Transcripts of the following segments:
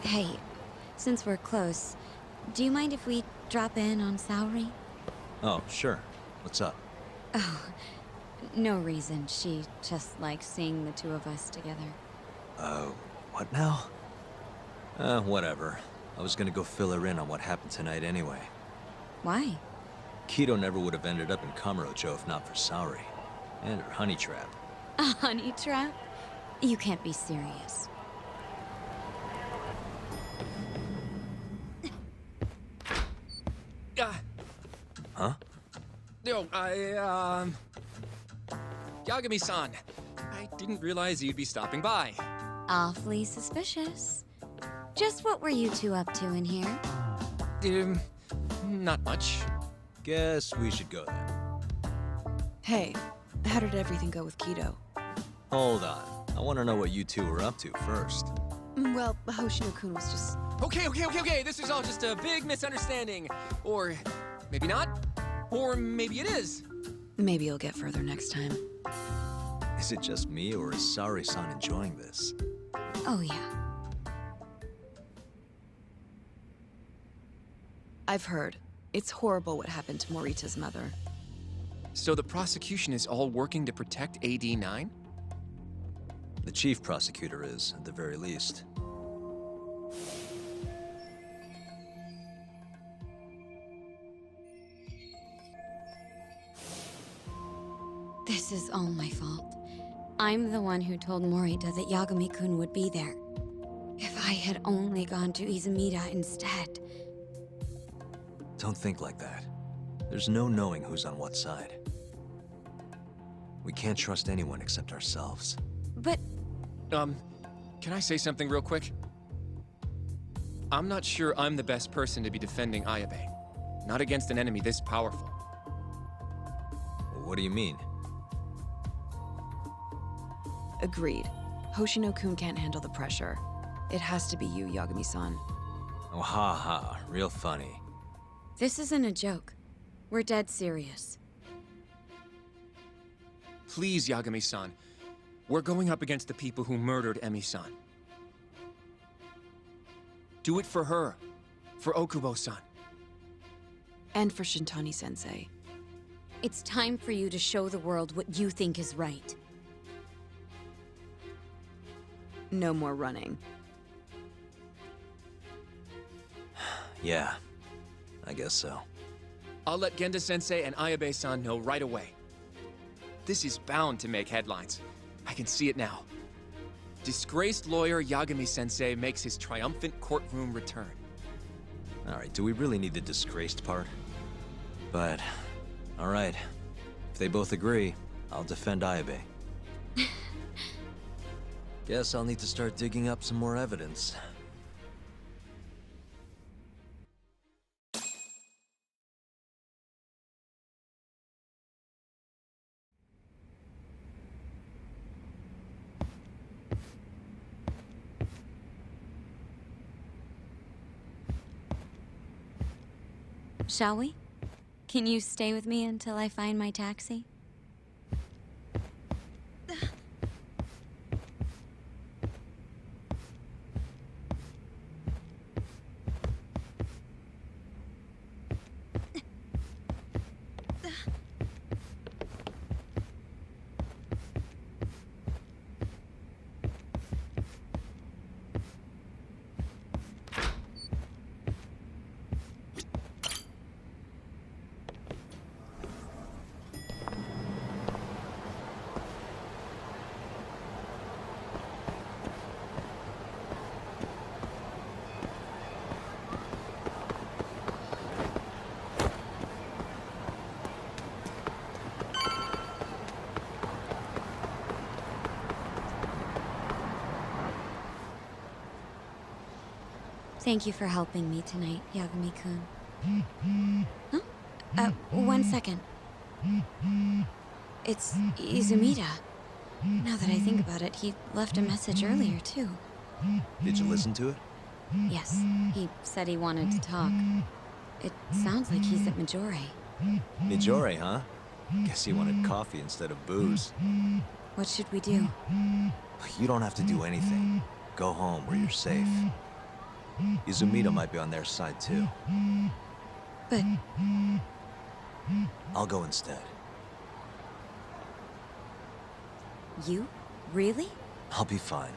Hey, since we're close, do you mind if we drop in on Saori? Oh, sure. What's up? Oh, no reason. She just likes seeing the two of us together. What now? Whatever. I was gonna go fill her in on what happened tonight anyway. Why? Keto never would have ended up in Kamurocho if not for Saori. And her honey trap. A honey trap? You can't be serious. Huh? Yo, Yagami-san, I didn't realize you'd be stopping by. Awfully suspicious. Just what were you two up to in here? Not much. Guess we should go then. Hey, how did everything go with Keto? Hold on. I want to know what you two were up to first. Well, Hoshino-kun was just... Okay. This is all just a big misunderstanding. Or maybe not. Or maybe it is. Maybe you'll get further next time. Is it just me, or is Saori-san enjoying this? Oh, yeah. I've heard. It's horrible what happened to Morita's mother. So the prosecution is all working to protect AD9? The chief prosecutor is, at the very least. This is all my fault. I'm the one who told Morita that Yagami-kun would be there. If I had only gone to Izumida instead. Don't think like that. There's no knowing who's on what side. We can't trust anyone except ourselves. But... Can I say something real quick? I'm not sure I'm the best person to be defending Ayabe. Not against an enemy this powerful. What do you mean? Agreed. Hoshino-kun can't handle the pressure. It has to be you, Yagami-san. Oh, ha ha. Real funny. this isn't a joke. We're dead serious. Please, Yagami-san. We're going up against the people who murdered Emi-san. Do it for her. For Okubo-san. And for Shintani-sensei. It's time for you to show the world what you think is right. No more running. Yeah, I guess so. I'll let Genda-sensei and Ayabe-san know right away. This is bound to make headlines. I can see it now. Disgraced lawyer Yagami-sensei makes his triumphant courtroom return. Alright, do we really need the disgraced part? But, alright. If they both agree, I'll defend Ayabe. Guess I'll need to start digging up some more evidence. Shall we? Can you stay with me until I find my taxi? Thank you for helping me tonight, Yagami-kun. Huh? 1 second. It's Izumida. Now that I think about it, he left a message earlier, too. Did you listen to it? Yes, he said he wanted to talk. It sounds like he's at Majore. Mijore, huh? Guess he wanted coffee instead of booze. What should we do? You don't have to do anything. Go home where you're safe. Izumida might be on their side too. But I'll go instead. you? Really? I'll be fine.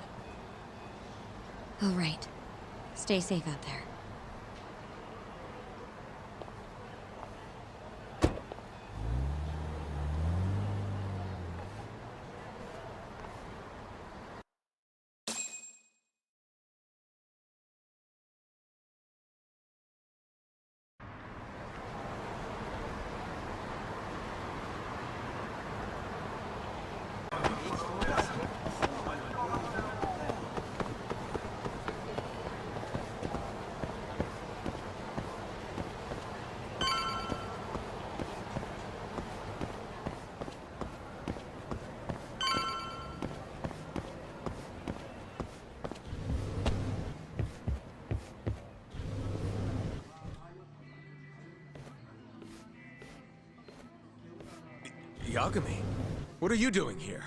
Oh, right. Stay safe out there. Yagami, what are you doing here?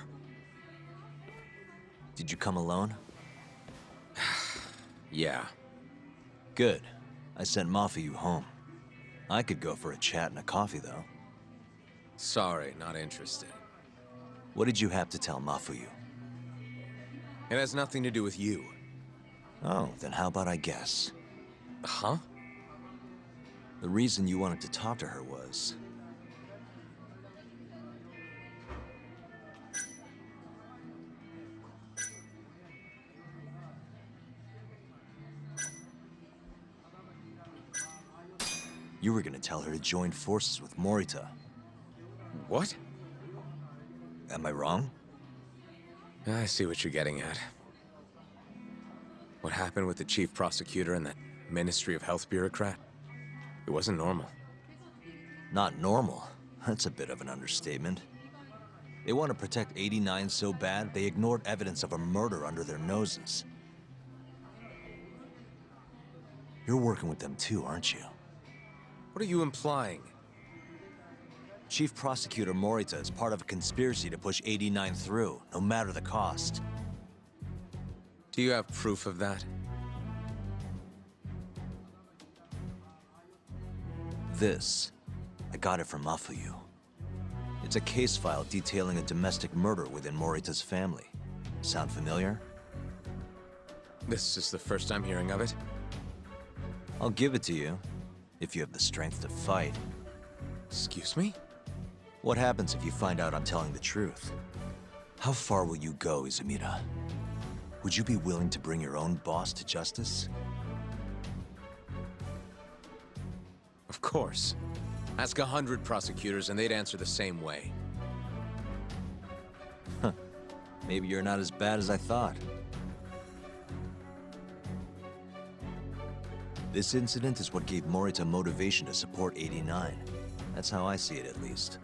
Did you come alone? Yeah. Good. I sent Mafuyu home. I could go for a chat and a coffee, though. Sorry, not interested. What did you have to tell Mafuyu? It has nothing to do with you. Oh, then how about I guess? Huh? The reason you wanted to talk to her was... you were gonna tell her to join forces with Morita. What? Am I wrong? I see what you're getting at. What happened with the chief prosecutor and that Ministry of Health bureaucrat? It wasn't normal. Not normal. That's a bit of an understatement. They want to protect 89 so bad, they ignored evidence of a murder under their noses. You're working with them too, aren't you? What are you implying? Chief Prosecutor Morita is part of a conspiracy to push 89 through, no matter the cost. Do you have proof of that? This, I got it from Mafuyu. It's a case file detailing a domestic murder within Morita's family. Sound familiar? This is the first I'm hearing of it. I'll give it to you, if you have the strength to fight. Excuse me? What happens if you find out I'm telling the truth? How far will you go, Izumida? Would you be willing to bring your own boss to justice? Of course. Ask 100 prosecutors and they'd answer the same way. Maybe you're not as bad as I thought. This incident is what gave Morita motivation to support 89. That's how I see it, at least.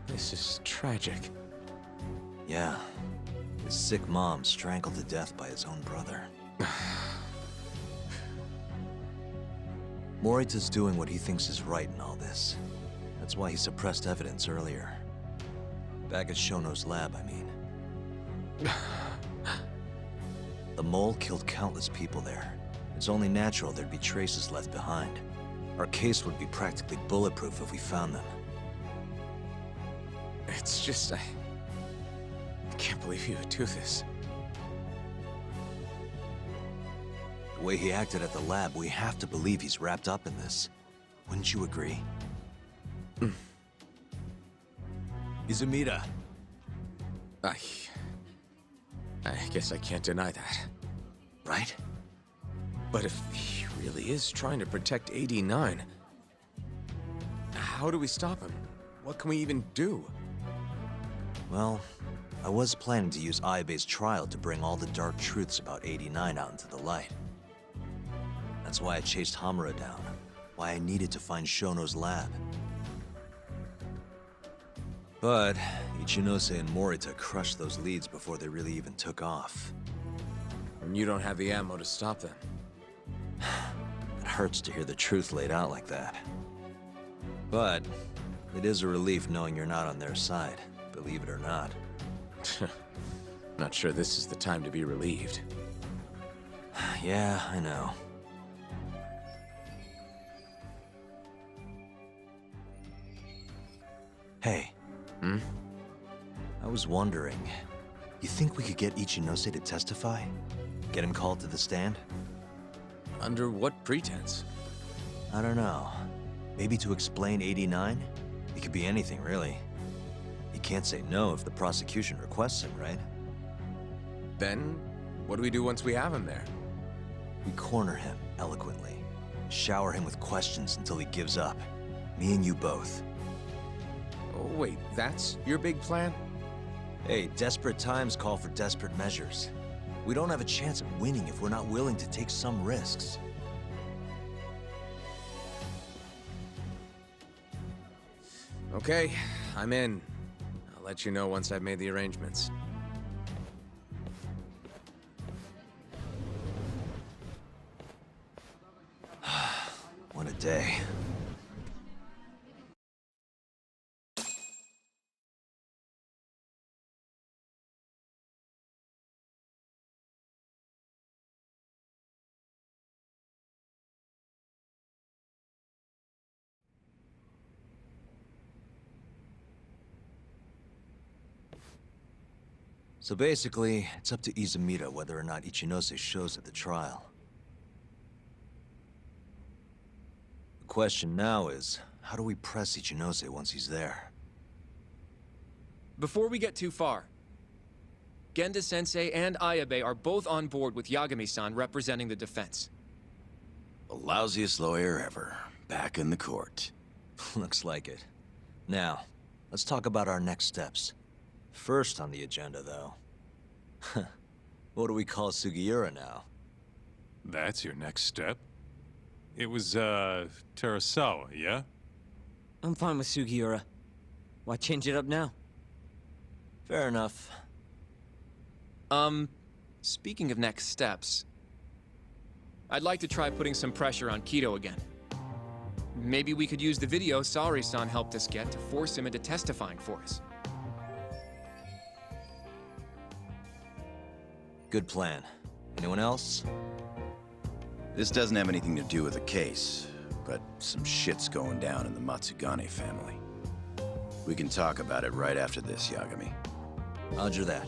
This is tragic. Yeah. His sick mom strangled to death by his own brother. Morita's doing what he thinks is right in all this. That's why he suppressed evidence earlier. Back at Shono's lab, I mean. The mole killed countless people there. It's only natural there'd be traces left behind. Our case would be practically bulletproof if we found them. It's just, I can't believe you would do this. The way he acted at the lab, we have to believe he's wrapped up in this. Wouldn't you agree? Izumida. I guess I can't deny that. Right? But if he really is trying to protect 89, how do we stop him? What can we even do? Well, I was planning to use Ayabe's trial to bring all the dark truths about 89 out into the light. That's why I chased Hamura down. Why I needed to find Shono's lab. But Ichinose and Morita crushed those leads before they really even took off. And you don't have the ammo to stop them. It hurts to hear the truth laid out like that. But It is a relief knowing you're not on their side, believe it or not. Not sure this is the time to be relieved. Yeah, I know. Hey. Hmm? I was wondering, you think we could get Ichinose to testify? Get him called to the stand? Under what pretense? I don't know. Maybe to explain 89? It could be anything, really. He can't say no if the prosecution requests him, right? Then, what do we do once we have him there? We corner him eloquently. Shower him with questions until he gives up. Me and you both. Oh, wait, that's your big plan? Hey, desperate times call for desperate measures. We don't have a chance of winning if we're not willing to take some risks. Okay, I'm in. I'll let you know once I've made the arrangements. What a day. So basically, it's up to Izumida whether or not Ichinose shows at the trial. The question now is, how do we press Ichinose once he's there? Before we get too far, Genda-sensei and Ayabe are both on board with Yagami-san representing the defense. The lousiest lawyer ever, back in the court. Looks like it. Now, let's talk about our next steps. First on the agenda, though. What do we call Sugiura now? That's your next step? It was, Terasawa, yeah? I'm fine with Sugiura. Why change it up now? Fair enough. Speaking of next steps, I'd like to try putting some pressure on Kido again. Maybe we could use the video Saori-san helped us get to force him into testifying for us. Good plan. Anyone else? This doesn't have anything to do with the case, but some shit's going down in the Matsugane family. We can talk about it right after this, Yagami. Roger that.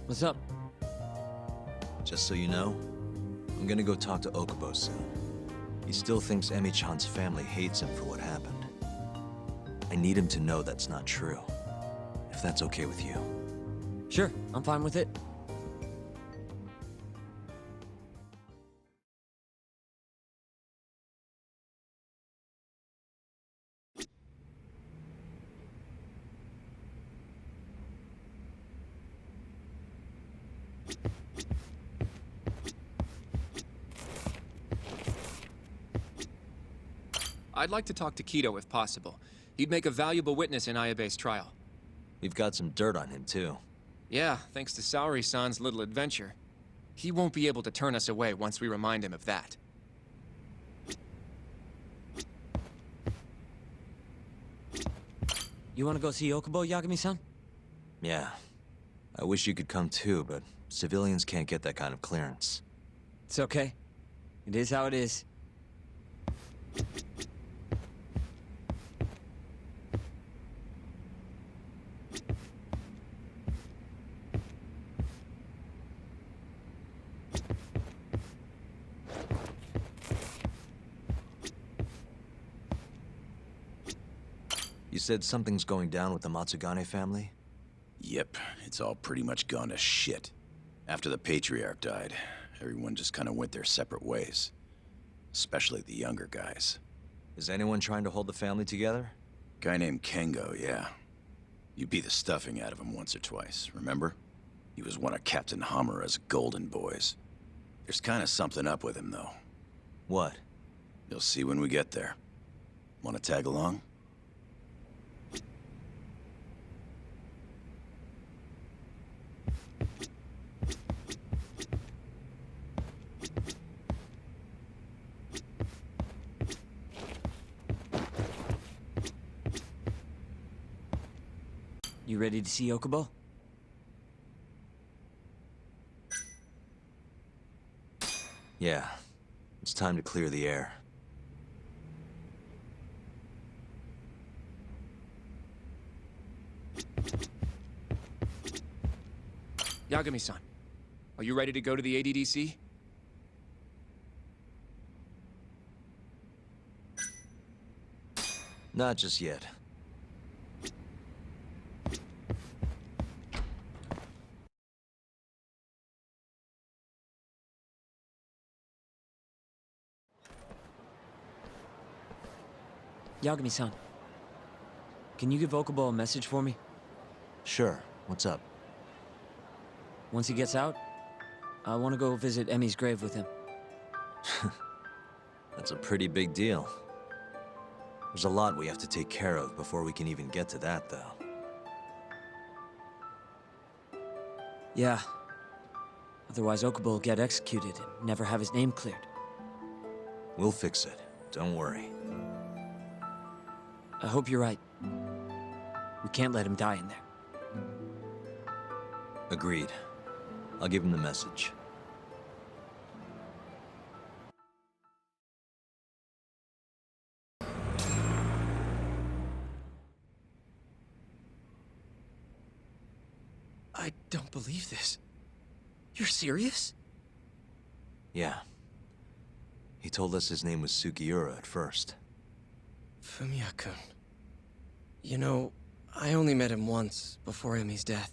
What's up? Just so you know, I'm gonna go talk to Okubo soon. He still thinks Emi-chan's family hates him for what happened. I need him to know that's not true. If that's okay with you. Sure, I'm fine with it. I'd like to talk to Kido if possible. He'd make a valuable witness in Ayabe's trial. We've got some dirt on him, too. Yeah, thanks to Saori-san's little adventure. He won't be able to turn us away once we remind him of that. You wanna go see Okubo, Yagami-san? Yeah. I wish you could come too, but civilians can't get that kind of clearance. It's okay. It is how it is. You said something's going down with the Matsugane family? Yep, it's all pretty much gone to shit. After the Patriarch died, everyone just kind of went their separate ways. Especially the younger guys. Is anyone trying to hold the family together? Guy named Kengo, yeah. You beat the stuffing out of him once or twice, remember? He was one of Captain Hamura's golden boys. There's kind of something up with him, though. What? You'll see when we get there. Want to tag along? You ready to see Okubo? Yeah. It's time to clear the air. Yagami-san, are you ready to go to the ADDC? Not just yet. Yagami-san, can you give Okubo a message for me? Sure. What's up? Once he gets out, I want to go visit Emmy's grave with him. That's a pretty big deal. There's a lot we have to take care of before we can even get to that, though. Yeah. Otherwise, Okubo will get executed and never have his name cleared. We'll fix it. Don't worry. I hope you're right. We can't let him die in there. Agreed. I'll give him the message. I don't believe this. You're serious? Yeah. He told us his name was Sugiura at first. Fumiya-kun. You know, I only met him once before Emmy's death.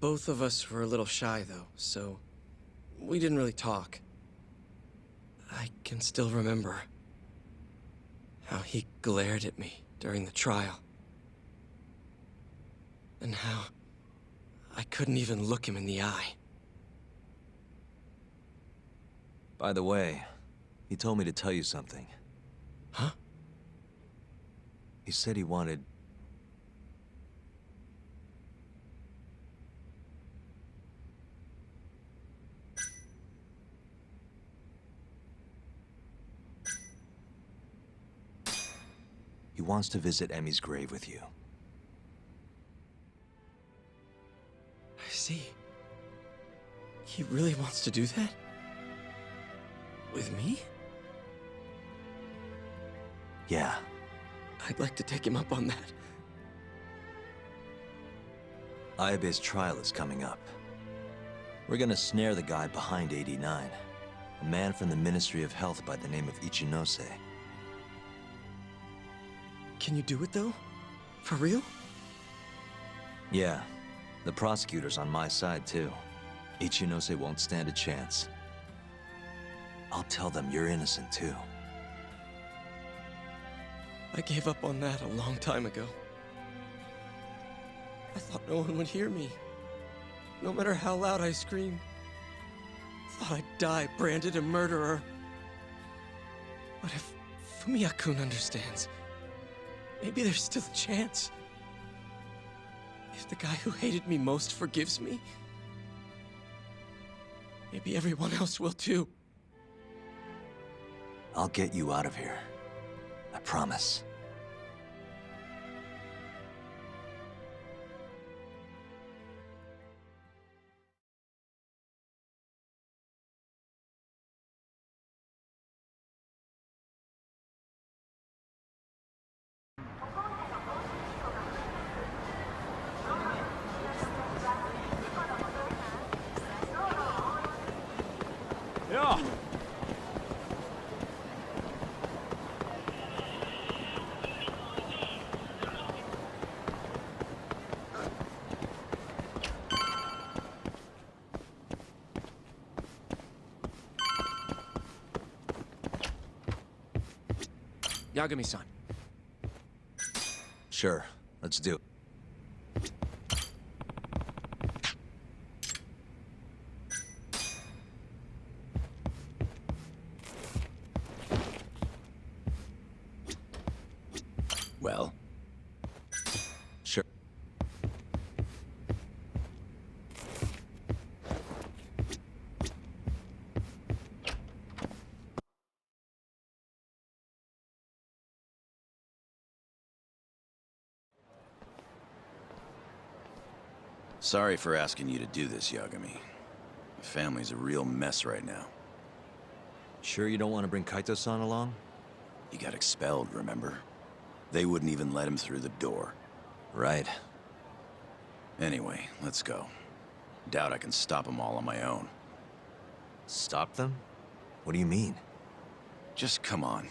Both of us were a little shy, though, so we didn't really talk. I can still remember how he glared at me during the trial. And how I couldn't even look him in the eye. By the way, he told me to tell you something. Huh? He said he wanted... He wants to visit Emmy's grave with you. I see. He really wants to do that? With me? Yeah. I'd like to take him up on that. Ayabe's trial is coming up. We're gonna snare the guy behind 89. A man from the Ministry of Health by the name of Ichinose. Can you do it, though? For real? Yeah. The prosecutor's on my side, too. Ichinose won't stand a chance. I'll tell them you're innocent, too. I gave up on that a long time ago. I thought no one would hear me. No matter how loud I screamed. Thought I'd die branded a murderer. But if Fumiya-kun understands, maybe there's still a chance. If the guy who hated me most forgives me, maybe everyone else will too. I'll get you out of here. I promise. Yeah. Yagami-san. Sure. Let's do it. Well, Sure. Sorry for asking you to do this, Yagami. The family's a real mess right now. Sure you don't want to bring Kaito-san along? He got expelled, remember? They wouldn't even let him through the door. Right. Anyway, let's go. Doubt I can stop them all on my own. Stop them? What do you mean? Just come on.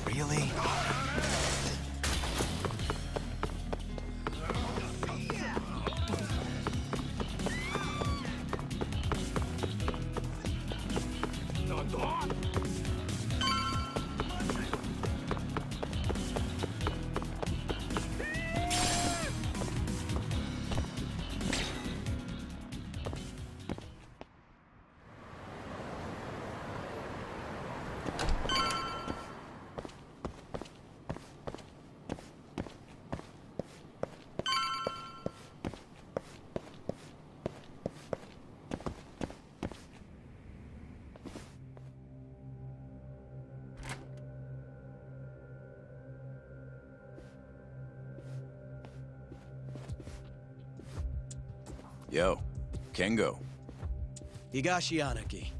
Really? Yo, Kengo. Higashi Anaki.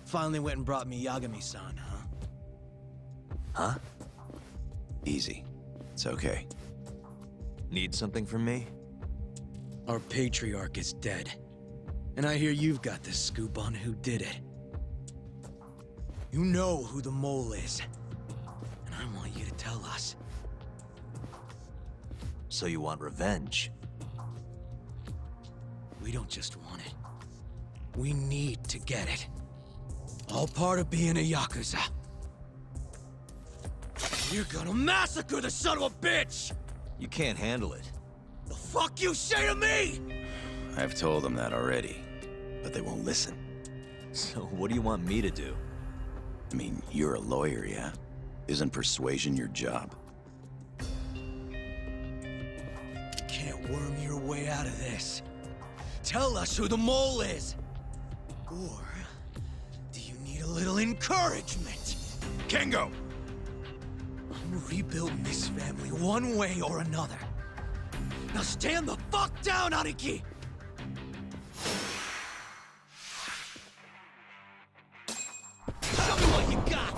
Finally went and brought me Yagami-san, huh? Huh? Easy. It's okay. Need something from me? Our patriarch is dead. And I hear you've got the scoop on who did it. You know who the mole is. And I want you to tell us. So you want revenge? We don't just want it. We need to get it. All part of being a Yakuza. You're gonna massacre the son of a bitch! You can't handle it. The fuck you say to me?! I've told them that already, but they won't listen. So what do you want me to do? I mean, you're a lawyer, yeah? Isn't persuasion your job? You can't worm your way out of this. Tell us who the mole is! Or do you need a little encouragement? Kengo! I'm rebuilding this family one way or another. Now stand the fuck down, Aniki! Show me what you got!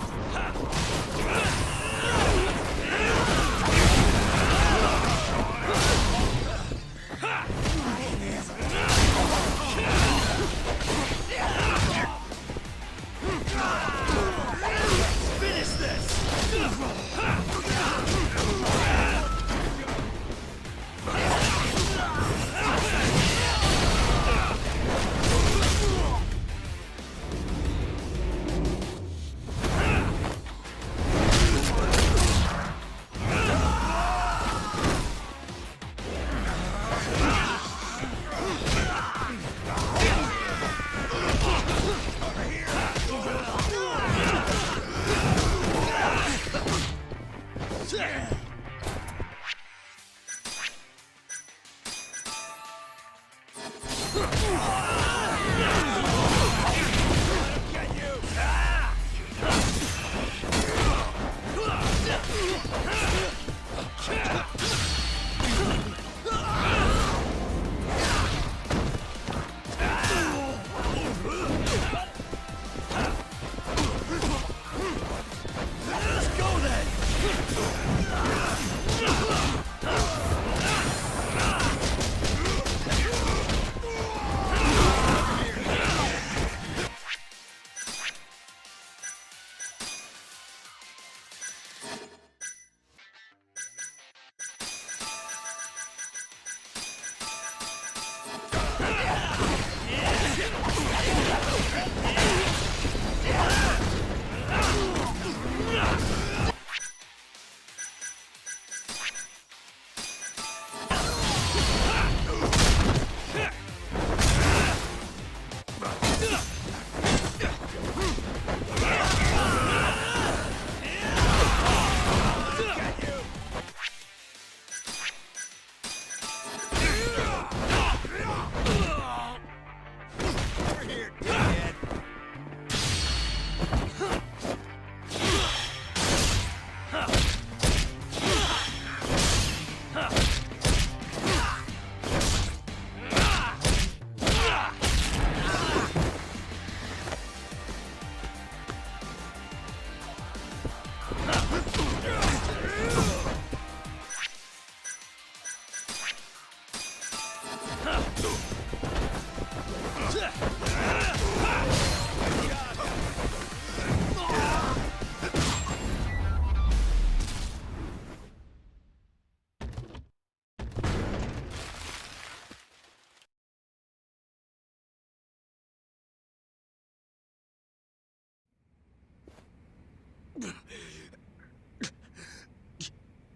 Finish this!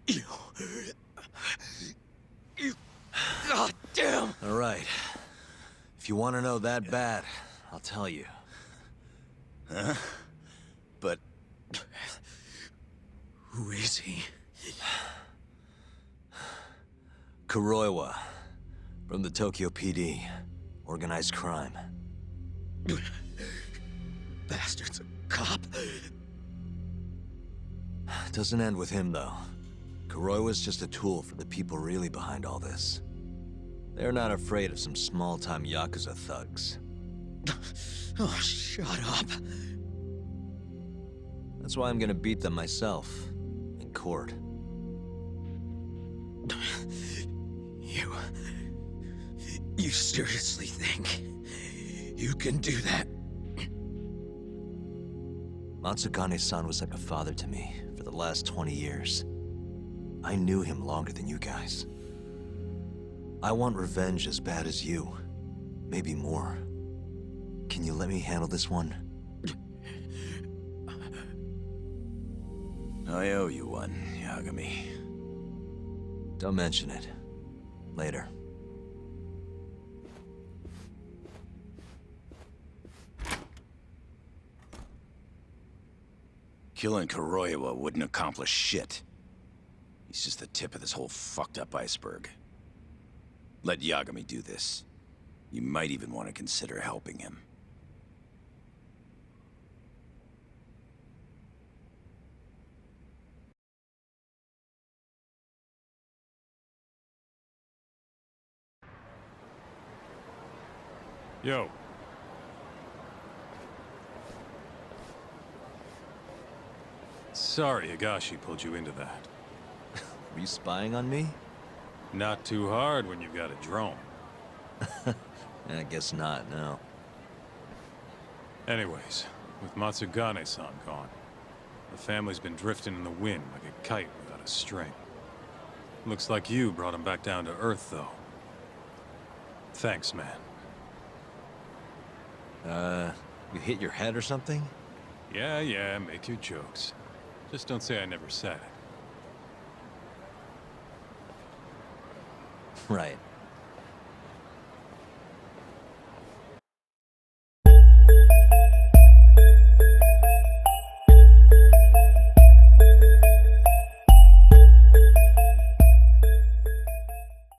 You... God damn! All right. If you want to know that bad, I'll tell you. Huh? But... Who is he? Kuroiwa, from the Tokyo PD. Organized crime. Bastard's a cop. Doesn't end with him, though. Kuroiwa's just a tool for the people really behind all this. They're not afraid of some small-time Yakuza thugs. Oh, shut up. That's why I'm gonna beat them myself. In court. You seriously think you can do that? Matsugane-san was like a father to me for the last 20 years. I knew him longer than you guys. I want revenge as bad as you. Maybe more. Can you let me handle this one? I owe you one, Yagami. Don't mention it. Later. Killing Kuroiwa wouldn't accomplish shit. He's just the tip of this whole fucked up iceberg. Let Yagami do this. You might even want to consider helping him. Yo. Sorry Higashi pulled you into that. Were you spying on me? Not too hard when you've got a drone. I guess not, no. Anyways, with Matsugane-san gone, the family's been drifting in the wind like a kite without a string. Looks like you brought him back down to earth, though. Thanks, man. You hit your head or something? Yeah, make your jokes. Just don't say I never said it. Right.